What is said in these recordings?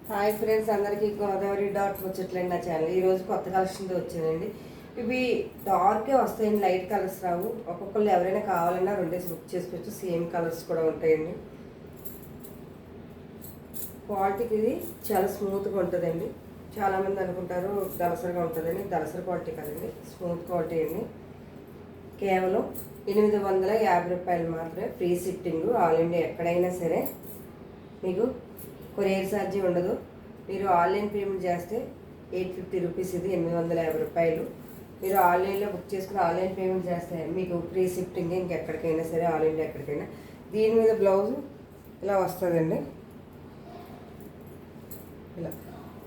Hi friends, అందరికీ Godavari dot ముచ్చట్లండి నా channel. ఈరోజు కొత్త కలెక్షన్తో వచ్చిందండి. ఇవి డార్కే వస్తాయండి, లైట్ కలర్స్ రావు. ఒక్కొక్కళ్ళు ఎవరైనా కావాలన్నా రెండేసి బుక్ చేసుకోవచ్చు. సేమ్ కలర్స్ కూడా ఉంటాయండి. క్వాలిటీకి ఇది చాలా స్మూత్గా ఉంటుందండి. చాలామంది అనుకుంటారు దళసరిగా ఉంటుందని. దళసరి క్వాలిటీ కదండి, స్మూత్ క్వాలిటీ అండి. కేవలం 850 రూపాయలు మాత్రమే. ఫ్రీ షిఫ్టింగ్ ఆల్ ఇండియా ఎక్కడైనా సరే. మీకు కొరియర్ ఛార్జీ ఉండదు. మీరు ఆన్లైన్ పేమెంట్ చేస్తే 850 రూపీస్, ఇది 850 రూపాయలు. మీరు ఆన్లైన్లో బుక్ చేసుకుని ఆన్లైన్ పేమెంట్ చేస్తే మీకు ఫ్రీ షిఫ్టింగ్ ఇంకెక్కడికైనా సరే, ఆల్ ఇండియా ఎక్కడికైనా. దీని మీద బ్లౌజ్ ఇలా వస్తుందండి. ఇలా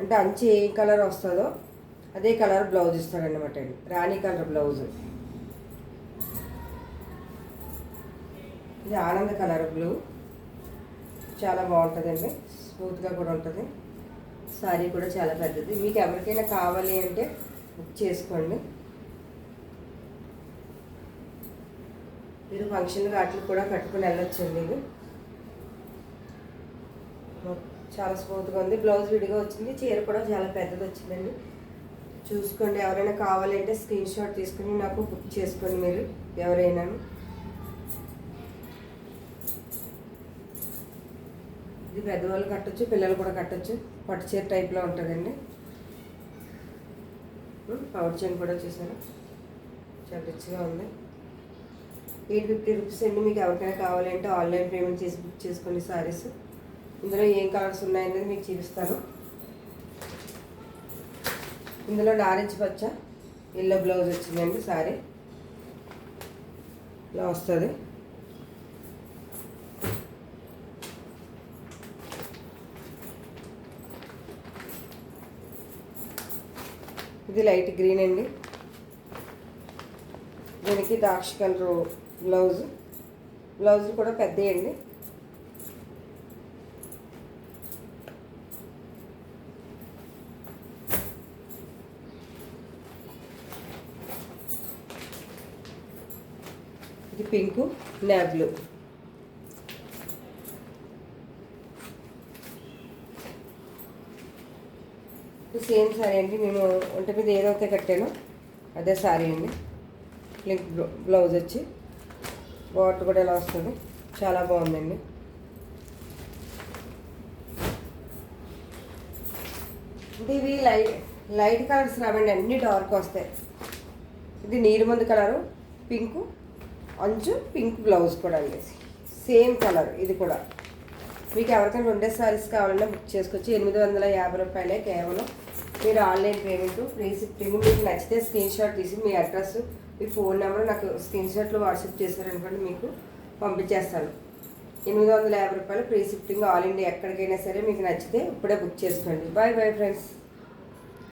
అంటే అంచు ఏ కలర్ వస్తుందో అదే కలర్ బ్లౌజ్ ఇస్తాడనమాట అండి. రాణి కలర్ బ్లౌజ్. ఇది ఆనంద కలర్ బ్లూ. చాలా బాగుంటుందండి, స్మూత్గా కూడా ఉంటుంది. శారీ కూడా చాలా పెద్దది. మీకు ఎవరికైనా కావాలి అంటే బుక్ చేసుకోండి. మీరు ఫంక్షన్ వాటికి కూడా కట్టుకుని వెళ్ళొచ్చండి. ఇది చాలా స్మూత్గా ఉంది. బ్లౌజ్ విడిగా వచ్చింది. చీర కూడా చాలా పెద్దది వచ్చిందండి. చూసుకోండి. ఎవరైనా కావాలంటే స్క్రీన్ షాట్ తీసుకుని నాకు బుక్ చేసుకోండి. మీరు ఎవరైనా ఇది పెద్దవాళ్ళు కట్టచ్చు, పిల్లలు కూడా కట్టచ్చు. పట్టు చీర టైప్లో ఉంటుందండి. పవర్ చైన్ కూడా చూసాను, చాలా రిచ్గా ఉంది. 850 రూపీస్ అండి. మీకు ఎవరికైనా కావాలంటే ఆన్లైన్ పేమెంట్ చేసి బుక్ చేసుకోండి సారీస్. ఇందులో ఏం కలర్స్ ఉన్నాయనేది మీకు చూపిస్తాను. ఇందులో నారింజ పచ్చ ఎల్లో బ్లౌజ్ వచ్చిందండి. సారీ ఇలా వస్తుంది. ఇది లైట్ గ్రీన్ అండి. దీనికి డార్క్ కలర్ బ్లౌజ్ కూడా పెద్దవి అండి. ఇది pink navy blue. Same sorry అండి. నేను ఒంటి మీద ఏదైతే కట్టానో అదే సారీ అండి. పింక్ బ్లౌజ్ వచ్చి బార్డర్ కూడా ఎలా వస్తుంది, చాలా బాగుందండి. అంటే ఇవి లైట్ కలర్స్ రావండి, అన్నీ డార్క్ వస్తాయి. ఇది నీలిమంది కలరు, పింక్ అంచు, పింక్ బ్లౌజ్ కూడా అండి. సేమ్ కలర్ ఇది కూడా. మీకు ఎవరికైనా రెండే సారీస్ కావాలన్నా బుక్ చేసుకోవచ్చు. 850 రూపాయలే కేవలం. మీరు ఆన్లైన్ పేమెంట్, ఫ్రీ షిప్పింగ్. మీకు నచ్చితే స్క్రీన్ షాట్ తీసి మీ అడ్రస్, మీ ఫోన్ నెంబర్ నాకు స్క్రీన్ షాట్లో వాట్సాప్ చేశారనుకోండి, మీకు పంపించేస్తాను. 850 రూపాయలు ఫ్రీ షిప్పింగ్ ఆల్ ఇండియా ఎక్కడికైనా సరే. మీకు నచ్చితే ఇప్పుడే బుక్ చేసుకోండి. Bye bye friends.